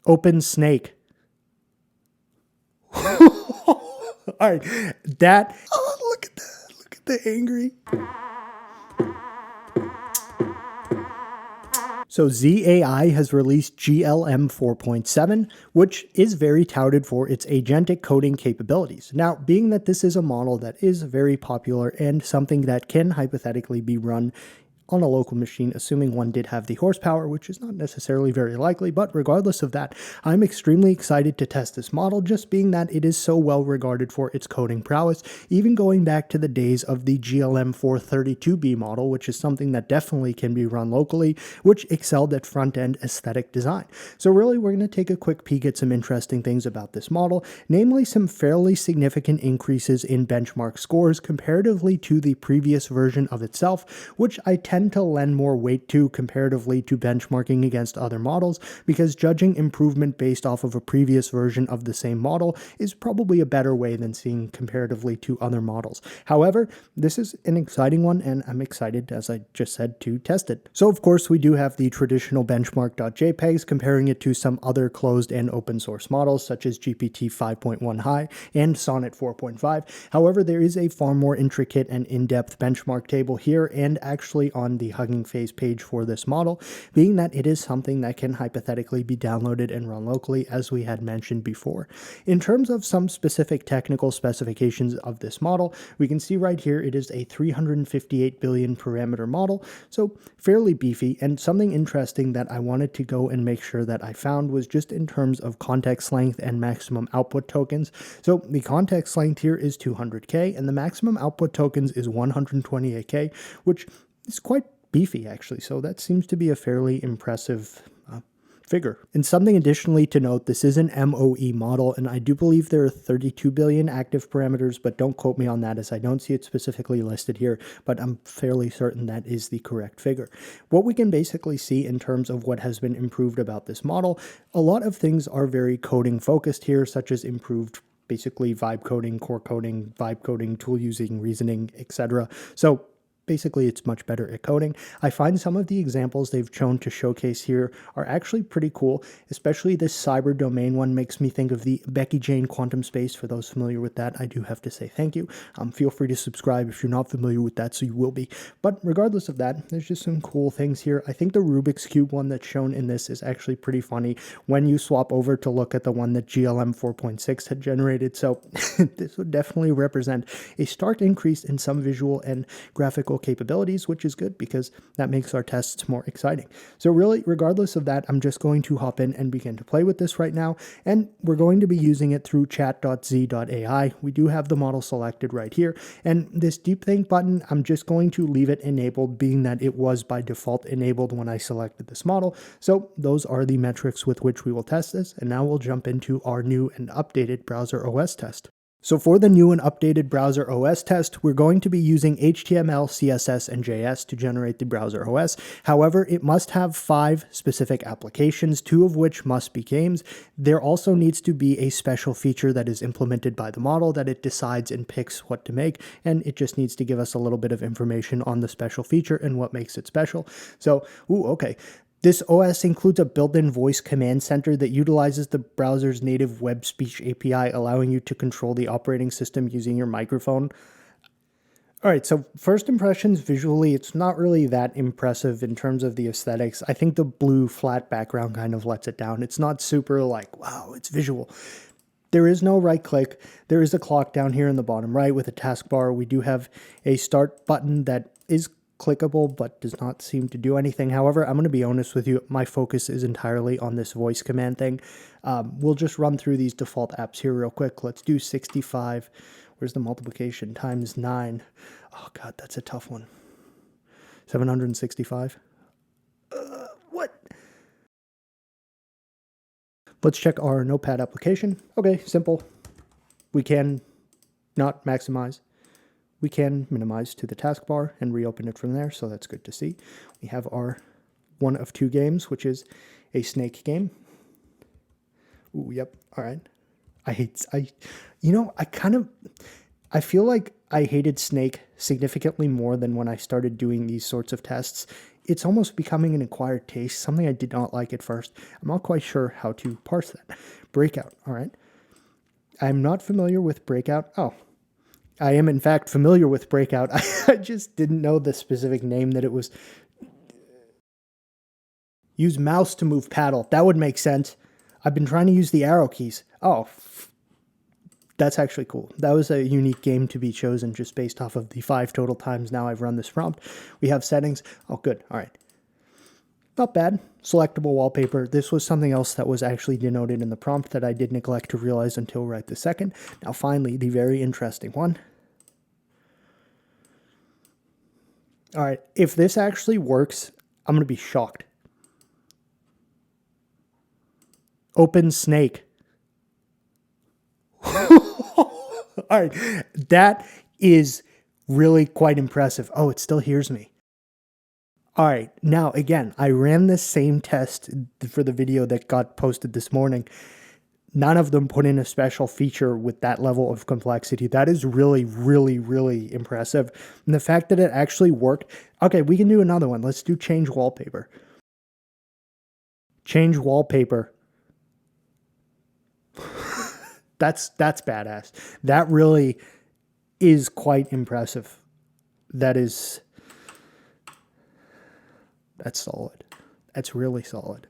Open snake. All right, that. Oh, look at that! Look at the angry. So ZAI has released GLM-4.7, which is very touted for its agentic coding capabilities. Now, being that this is a model that is very popular and something that can hypothetically be run on a local machine, assuming one did have the horsepower, which is not necessarily very likely, but regardless of that, I'm extremely excited to test this model, just being that it is so well regarded for its coding prowess, even going back to the days of the GLM-432B model, which is something that definitely can be run locally, which excelled at front-end aesthetic design. So really, we're going to take a quick peek at some interesting things about this model, namely some fairly significant increases in benchmark scores comparatively to the previous version of itself, which I tend to lend more weight to comparatively to benchmarking against other models, because judging improvement based off of a previous version of the same model is probably a better way than seeing comparatively to other models. However, this is an exciting one, and I'm excited, as I just said, to test it. So of course, we do have the traditional benchmark.jpegs comparing it to some other closed and open source models such as GPT 5.1 High and Sonnet 4.5. However, there is a far more intricate and in-depth benchmark table here, and actually on the Hugging Face page for this model, being that it is something that can hypothetically be downloaded and run locally, as we had mentioned before. In terms of some specific technical specifications of this model, we can see right here it is a 358 billion parameter model, so fairly beefy. And something interesting that I wanted to go and make sure that I found was just in terms of context length and maximum output tokens. So the context length here is 200K and the maximum output tokens is 128K, which is quite beefy actually, so that seems to be a fairly impressive figure. And something additionally to note, this is an MOE model, and I do believe there are 32 billion active parameters, but don't quote me on that as I don't see it specifically listed here, but I'm fairly certain that is the correct figure. What we can basically see in terms of what has been improved about this model, a lot of things are very coding focused here, such as improved basically vibe coding, core coding, vibe coding, tool using, reasoning, etc. So basically, it's much better at coding. I find some of the examples they've shown to showcase here are actually pretty cool, especially this cyber domain one makes me think of the Becky Jane quantum space. For those familiar with that, I do have to say thank you. Feel free to subscribe if you're not familiar with that, so you will be. But regardless of that, there's just some cool things here. I think the Rubik's Cube one that's shown in this is actually pretty funny when you swap over to look at the one that GLM 4.6 had generated. So this would definitely represent a stark increase in some visual and graphical capabilities, which is good because that makes our tests more exciting. So really, regardless of that, I'm just going to hop in and begin to play with this right now, and we're going to be using it through chat.z.ai. We do have the model selected right here, and this deep think button, I'm just going to leave it enabled, being that it was by default enabled when I selected this model. So those are the metrics with which we will test this, and now we'll jump into our new and updated browser OS test. So for the new and updated browser OS test, we're going to be using HTML, CSS, and JS to generate the browser OS. However, it must have 5 specific applications, 2 of which must be games. There also needs to be a special feature that is implemented by the model that it decides and picks what to make, and it just needs to give us a little bit of information on the special feature and what makes it special. So, okay. This OS includes a built-in voice command center that utilizes the browser's native web speech API, allowing you to control the operating system using your microphone. Alright, so first impressions visually, it's not really that impressive in terms of the aesthetics. I think the blue flat background kind of lets it down. It's not super like, wow, it's visual. There is no right click. There is a clock down here in the bottom right with a taskbar. We do have a start button that is clickable but does not seem to do anything. However, I'm going to be honest with you, my focus is entirely on this voice command thing. We'll just run through these default apps here real quick. Let's do 65. Where's the multiplication? Times 9. Oh god, that's a tough one. 765. What? Let's check our notepad application. Okay, simple. We can not maximize. We can minimize to the taskbar and reopen it from there, so that's good to see. We have our one of 2 games, which is a snake game. Ooh, yep, all right. I feel like I hated Snake significantly more than when I started doing these sorts of tests it's almost becoming an acquired taste, something I did not like at first. I'm not quite sure how to parse that. Breakout, all right. I'm not familiar with Breakout. Oh, I am in fact familiar with Breakout. I just didn't know the specific name that it was. Use mouse to move paddle. That would make sense. I've been trying to use the arrow keys. Oh, that's actually cool. That was a unique game to be chosen just based off of the 5 total times now I've run this prompt. We have settings. Oh, good. All right. Not bad. Selectable wallpaper. This was something else that was actually denoted in the prompt that I did neglect to realize until right this second. Now, finally, the very interesting one. All right. If this actually works, I'm going to be shocked. Open snake. All right, that is really quite impressive. Oh, it still hears me. All right, now again, I ran this same test for the video that got posted this morning. None of them put in a special feature with that level of complexity. That is really, really, really impressive. And the fact that it actually worked. Okay, we can do another one. Let's do change wallpaper. Change wallpaper. That's badass. That really is quite impressive. That's solid. That's really solid.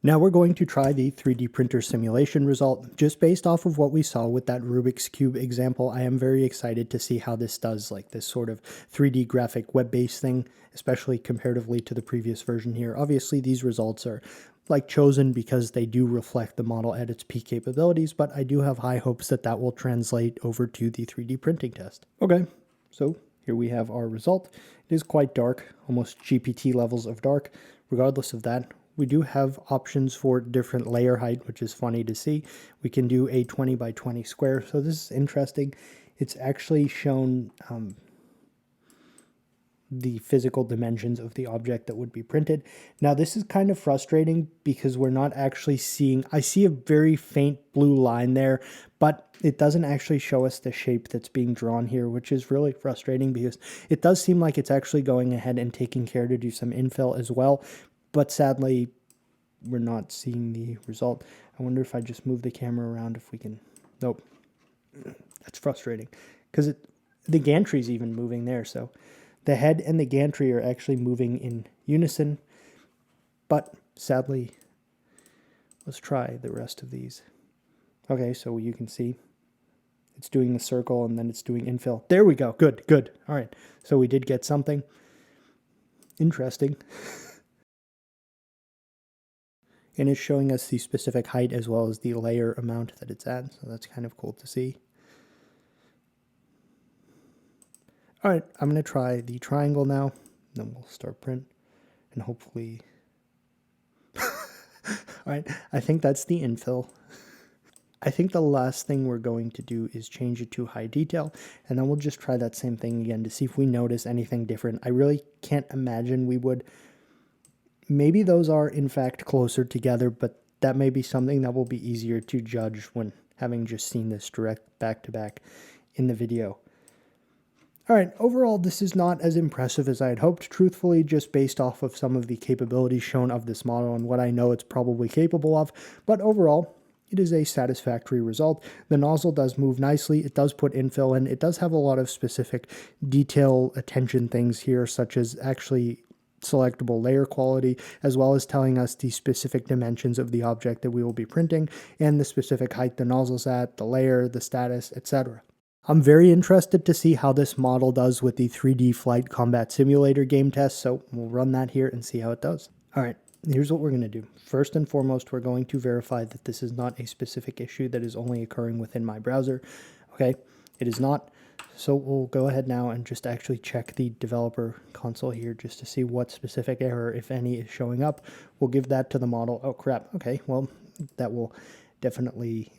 Now we're going to try the 3D printer simulation result. Just based off of what we saw with that Rubik's Cube example, I am very excited to see how this does, like this sort of 3D graphic web-based thing, especially comparatively to the previous version here. Obviously, these results are like chosen because they do reflect the model at its peak capabilities, but I do have high hopes that that will translate over to the 3D printing test. Okay, so here we have our result. It is quite dark, almost GPT levels of dark. Regardless of that, we do have options for different layer height, which is funny to see. We can do a 20 by 20 square, so this is interesting. It's actually shown the physical dimensions of the object that would be printed. Now this is kind of frustrating because we're not actually seeing, I see a very faint blue line there, but it doesn't actually show us the shape that's being drawn here, which is really frustrating because it does seem like it's actually going ahead and taking care to do some infill as well, but sadly we're not seeing the result. I wonder if I just move the camera around if we can, nope, that's frustrating because the gantry is even moving there, so the head and the gantry are actually moving in unison, but sadly, let's try the rest of these. Okay, so you can see it's doing the circle and then it's doing infill. There we go. Good, good. All right, so we did get something interesting. And it's showing us the specific height as well as the layer amount that it's at, so that's kind of cool to see. All right, I'm going to try the triangle now, then we'll start print, and hopefully... All right, I think that's the infill. I think the last thing we're going to do is change it to high detail, and then we'll just try that same thing again to see if we notice anything different. I really can't imagine we would. Maybe those are in fact closer together, but that may be something that will be easier to judge when having just seen this direct back-to-back in the video. All right, overall, this is not as impressive as I had hoped, truthfully, just based off of some of the capabilities shown of this model and what I know it's probably capable of, but overall, it is a satisfactory result. The nozzle does move nicely, it does put infill in, it does have a lot of specific detail attention things here, such as actually selectable layer quality, as well as telling us the specific dimensions of the object that we will be printing, and the specific height the nozzle's at, the layer, the status, etc. I'm very interested to see how this model does with the 3D Flight Combat Simulator game test, so we'll run that here and see how it does. All right, here's what we're going to do. First and foremost, we're going to verify that this is not a specific issue that is only occurring within my browser. Okay, it is not. So we'll go ahead now and just actually check the developer console here just to see what specific error, if any, is showing up. We'll give that to the model. Oh, crap. Okay, well, that will definitely...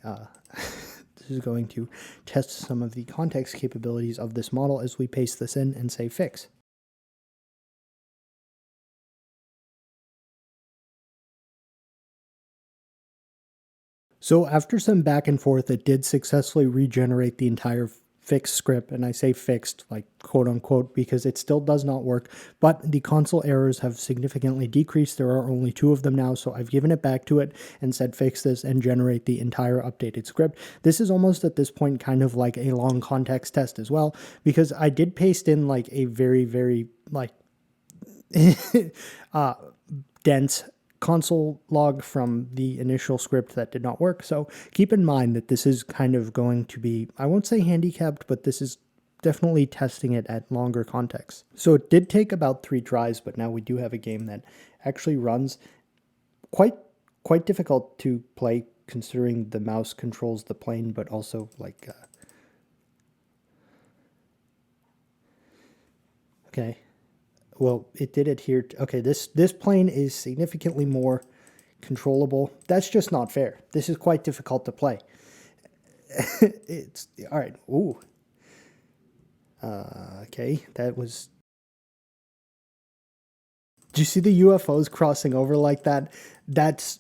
This is going to test some of the context capabilities of this model as we paste this in and say fix. So after some back and forth, it did successfully regenerate the entire fixed script, and I say fixed like quote unquote because it still does not work, but the console errors have significantly decreased. There are only 2 of them now, so I've given it back to it and said fix this and generate the entire updated script. This is almost at this point kind of like a long context test as well, because I did paste in like a very like dense console log from the initial script that did not work. So keep in mind that this is kind of going to be, I won't say handicapped, but this is definitely testing it at longer contexts. So it did take about 3 tries, but now we do have a game that actually runs quite difficult to play considering the mouse controls the plane, but also like okay. Well, it did adhere to, okay, this plane is significantly more controllable. That's just not fair. This is quite difficult to play. It's, all right, ooh. Okay, that was, do you see the UFOs crossing over like that? That's,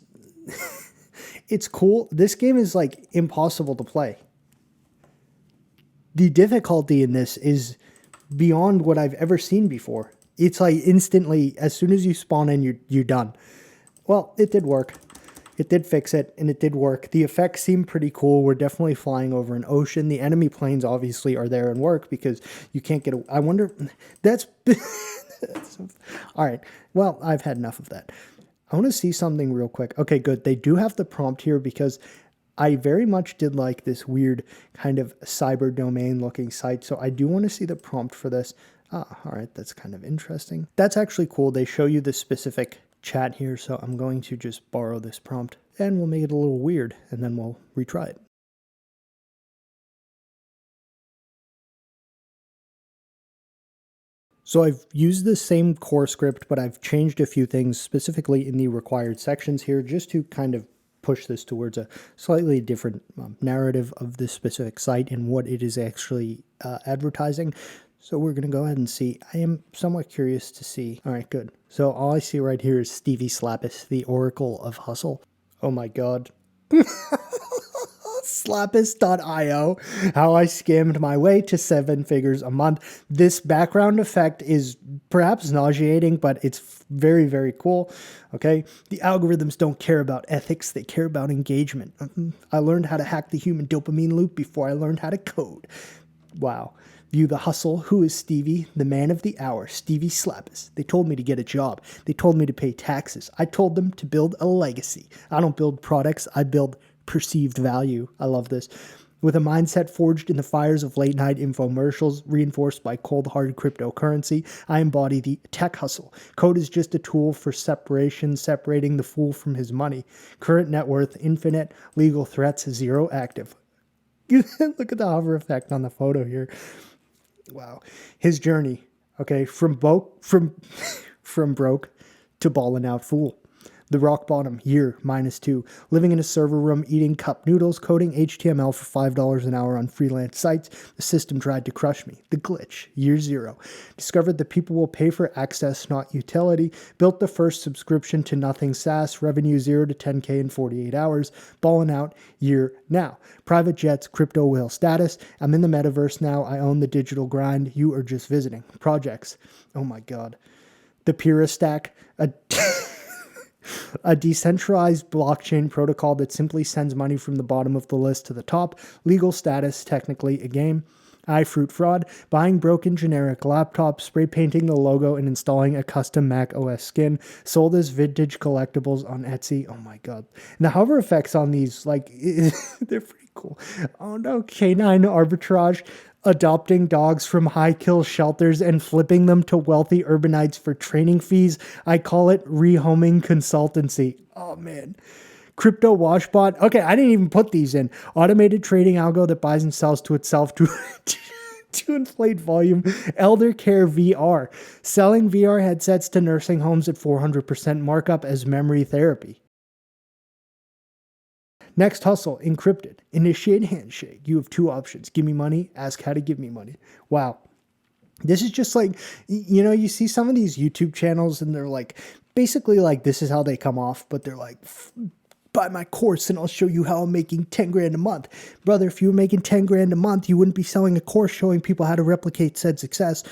it's cool. This game is like impossible to play. The difficulty in this is beyond what I've ever seen before. It's like instantly, as soon as you spawn in, you're done. Well, it did work. It did fix it, and it did work. The effects seem pretty cool. We're definitely flying over an ocean. The enemy planes obviously are there and work because you can't get. I wonder. That's. All right. Well, I've had enough of that. I want to see something real quick. Okay, good. They do have the prompt here because I very much did like this weird kind of cyber domain looking site. So I do want to see the prompt for this. Ah, all right, that's kind of interesting. That's actually cool. They show you the specific chat here, so I'm going to just borrow this prompt, and we'll make it a little weird, and then we'll retry it. So I've used the same core script, but I've changed a few things specifically in the required sections here just to kind of push this towards a slightly different narrative of this specific site and what it is actually advertising. So we're going to go ahead and see. I am somewhat curious to see. All right, good. So all I see right here is Stevie Slappis, the Oracle of Hustle. Oh my God. Slappis.io, how I scammed my way to 7 figures a month. This background effect is perhaps nauseating, but it's very cool. Okay, the algorithms don't care about ethics, they care about engagement. I learned how to hack the human dopamine loop before I learned how to code. Wow. View the hustle. Who is Stevie? The man of the hour, Stevie Slappis. They told me to get a job. They told me to pay taxes. I told them to build a legacy. I don't build products, I build perceived value. I love this. With a mindset forged in the fires of late night infomercials, reinforced by cold hard cryptocurrency, I embody the tech hustle. Code is just a tool for separation, separating the fool from his money. Current net worth, infinite. Legal threats, 0 active. Look at the hover effect on the photo here. Wow. His journey, okay, from broke to balling out fool. The rock bottom, year, -2. Living in a server room, eating cup noodles, coding HTML for $5 an hour on freelance sites. The system tried to crush me. The glitch, year 0. Discovered that people will pay for access, not utility. Built the first subscription to nothing SaaS. Revenue 0 to 10K in 48 hours. Balling out, year now. Private jets, crypto whale status. I'm in the metaverse now. I own the digital grind. You are just visiting. Projects. Oh my God. The Pira Stack. A decentralized blockchain protocol that simply sends money from the bottom of the list to the top. Legal status, technically a game. iFruit fraud, buying broken generic laptops, spray painting the logo and installing a custom Mac OS skin. Sold as vintage collectibles on Etsy. Oh my God. And the hover effects on these, like, they're pretty cool. Oh no, canine arbitrage. Adopting dogs from high-kill shelters and flipping them to wealthy urbanites for training fees. I call it rehoming consultancy. Oh, man. Crypto washbot. Okay, I didn't even put these in. Automated trading algo that buys and sells to itself to inflate volume. Elder Care VR. Selling VR headsets to nursing homes at 400% markup as memory therapy. Next hustle, encrypted. Initiate handshake. You have 2 options. Give me money, ask how to give me money. Wow. This is just like, you know, you see some of these YouTube channels and they're like, basically like this is how they come off, but they're like buy my course and I'll show you how I'm making 10 grand a month. Brother, if you were making 10 grand a month, you wouldn't be selling a course showing people how to replicate said success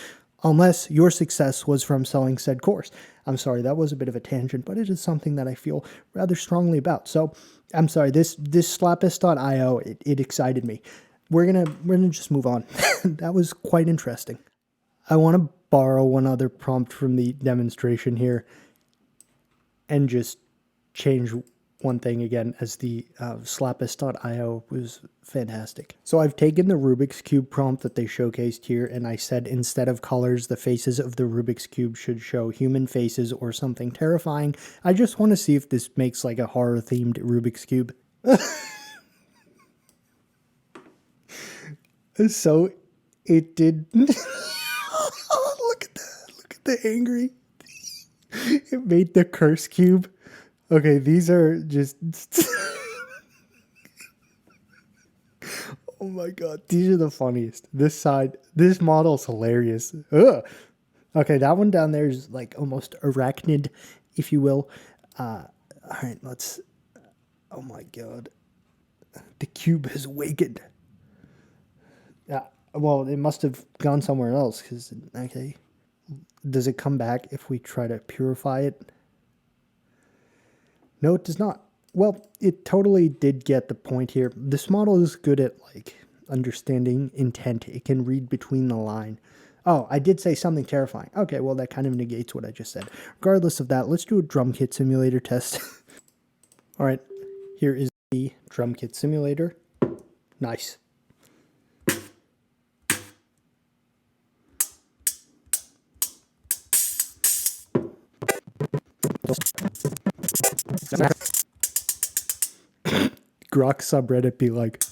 unless your success was from selling said course. I'm sorry, that was a bit of a tangent, but it is something that I feel rather strongly about. So I'm sorry, this Slappist.io, it excited me. We're gonna just move on. That was quite interesting. I want to borrow one other prompt from the demonstration here and just change one thing again, as the Slappist.io was fantastic. So I've taken the Rubik's Cube prompt that they showcased here, and I said instead of colors, the faces of the Rubik's Cube should show human faces or something terrifying. I just want to see if this makes like a horror-themed Rubik's Cube. So it did. Look at that. Look at the angry. It made the curse cube. Okay, these are just... Oh my god, these are the funniest. This side, this model's hilarious. Ugh. Okay, that one down there is like almost arachnid, if you will. Alright, let's... Oh my god. The cube has awakened. Yeah, well, it must have gone somewhere else, because... Okay. Does it come back if we try to purify it? No, it does not. Well, it totally did get the point here. This model is good at, like, understanding intent. It can read between the line. Oh, I did say something terrifying. Okay, well, that kind of negates what I just said. Regardless of that, let's do a drum kit simulator test. All right, here is the drum kit simulator. Nice. Grok subreddit be like...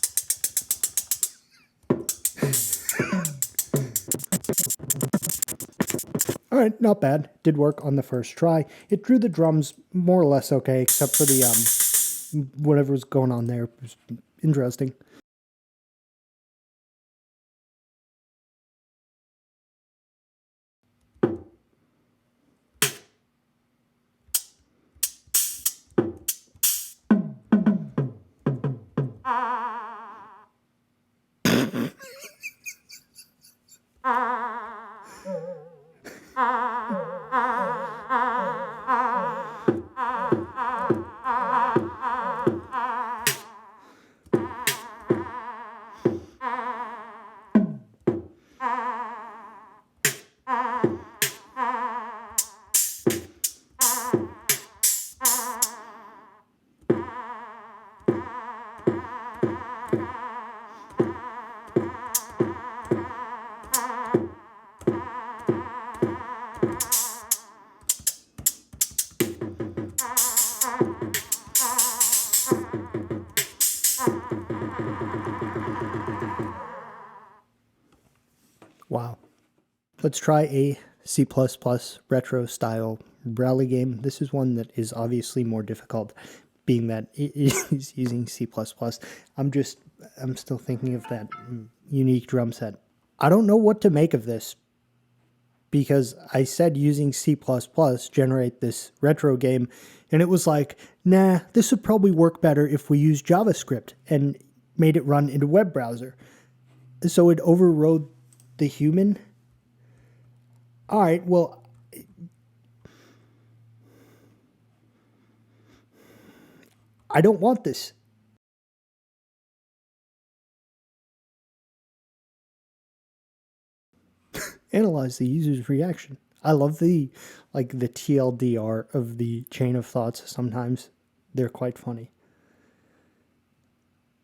Alright, not bad. Did work on the first try. It drew the drums more or less okay, except for the, whatever was going on there. It was interesting. Wow. Let's try a C++ retro style rally game. This is one that is obviously more difficult, being that it is using C++. I'm still thinking of that unique drum set. I don't know what to make of this, because I said using C++ generate this retro game, and it was like, nah, this would probably work better if we use JavaScript and made it run in a web browser. So it overrode the human. All right, well, I don't want this. Analyze the user's reaction. I love the TLDR of the chain of thoughts sometimes. They're quite funny.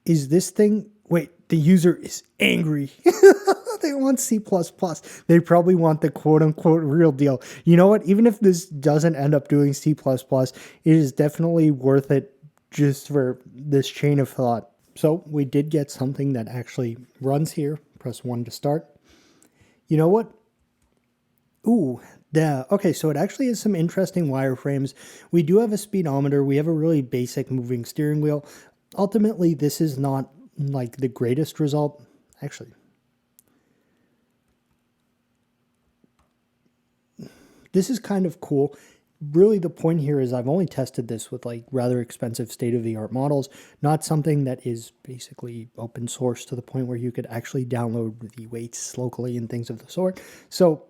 Is this thing... Wait, the user is angry. They want C++. They probably want the quote-unquote real deal. You know what? Even if this doesn't end up doing C++, it is definitely worth it just for this chain of thought. So we did get something that actually runs here. Press 1 to start. You know what? Ooh, okay, so it actually has some interesting wireframes. We do have a speedometer. We have a really basic moving steering wheel. Ultimately, this is not like the greatest result. Actually, this is kind of cool. really the point here is I've only tested this with like rather expensive state-of-the-art models, not something that is basically open source to the point where you could actually download the weights locally and things of the sort. So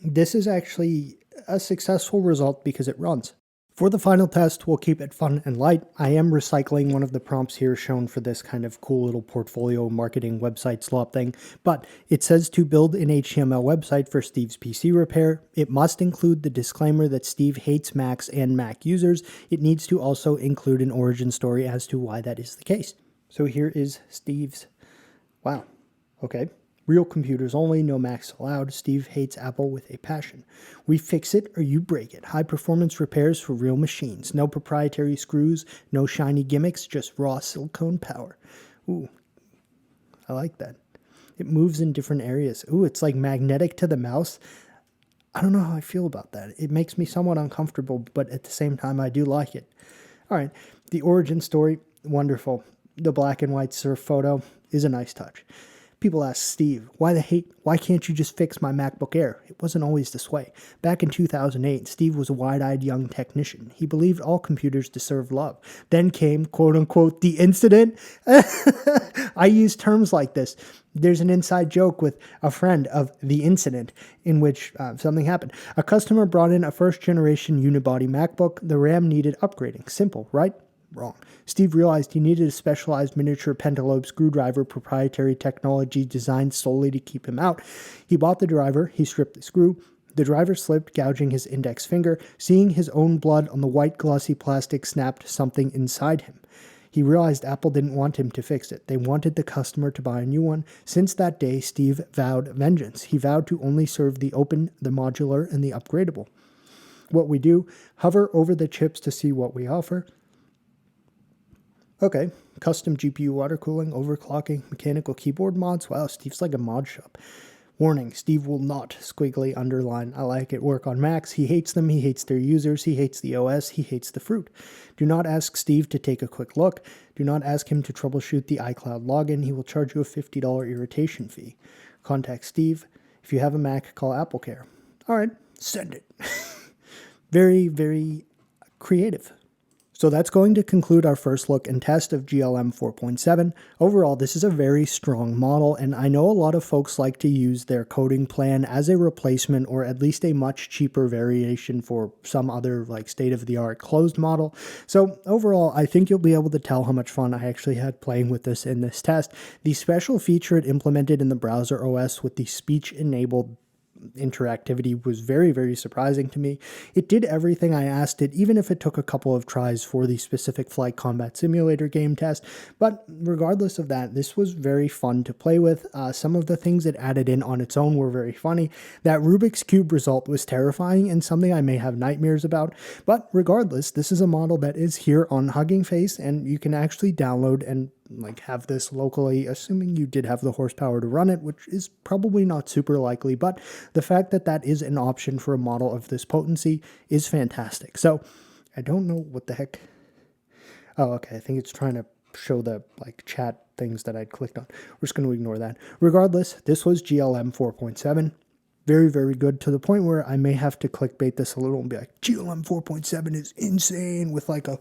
this is actually a successful result because it runs. For the final test, we'll keep it fun and light. I am recycling one of the prompts here shown for this kind of cool little portfolio marketing website slop thing, but it says to build an HTML website for Steve's PC repair. It must include the disclaimer that Steve hates Macs and Mac users. It needs to also include an origin story as to why that is the case. So here is Steve's. Wow. Okay. Real computers only, no Macs allowed. Steve hates Apple with a passion. We fix it or you break it. High performance repairs for real machines. No proprietary screws, no shiny gimmicks, just raw silicone power. Ooh, I like that. It moves in different areas. Ooh, it's like magnetic to the mouse. I don't know how I feel about that. It makes me somewhat uncomfortable, but at the same time, I do like it. All right, the origin story, wonderful. The black and white surf photo is a nice touch. People ask Steve, why the hate? Why can't you just fix my MacBook Air? It wasn't always this way. Back in 2008, Steve was a wide-eyed young technician. He believed all computers deserve love. Then came, quote-unquote, the incident. I use terms like this. There's an inside joke with a friend of the incident in which something happened. A customer brought in a first-generation unibody MacBook. The RAM needed upgrading. Simple, right? Wrong. Steve realized he needed a specialized miniature pentalobe screwdriver, proprietary technology designed solely to keep him out. He bought the driver, he stripped the screw, the driver slipped, gouging his index finger. Seeing his own blood on the white glossy plastic snapped something inside him. He realized Apple didn't want him to fix it. They wanted the customer to buy a new one. Since that day, Steve vowed vengeance. He vowed to only serve the open, the modular, and the upgradable. What we do, hover over the chips to see what we offer. Okay, custom GPU water cooling, overclocking, mechanical keyboard mods. Wow, Steve's like a mod shop. Warning, Steve will not squiggly underline. I like it. Work on Macs. He hates them. He hates their users. He hates the OS. He hates the fruit. Do not ask Steve to take a quick look. Do not ask him to troubleshoot the iCloud login. He will charge you a $50 irritation fee. Contact Steve. If you have a Mac, call AppleCare. All right, send it. Very, very creative. So that's going to conclude our first look and test of GLM 4.7. Overall, this is a very strong model, and I know a lot of folks like to use their coding plan as a replacement or at least a much cheaper variation for some other like state-of-the-art closed model. So overall, I think you'll be able to tell how much fun I actually had playing with this in this test. The special feature it implemented in the browser OS with the speech-enabled interactivity was very, very surprising to me. It did everything I asked it, even if it took a couple of tries for the specific Flight Combat Simulator game test. But regardless of that, this was very fun to play with. Some of the things it added in on its own were very funny. That Rubik's Cube result was terrifying and something I may have nightmares about. But regardless, this is a model that is here on Hugging Face, and you can actually download and like have this locally, assuming you did have the horsepower to run it, which is probably not super likely, but the fact that that is an option for a model of this potency is fantastic. So I don't know what the heck. Oh, okay. I think it's trying to show the like chat things that I'd clicked on. We're just going to ignore that. Regardless, this was GLM 4.7. Very, very good, to the point where I may have to clickbait this a little and be like, GLM 4.7 is insane with like a...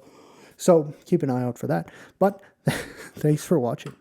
So keep an eye out for that. But thanks for watching.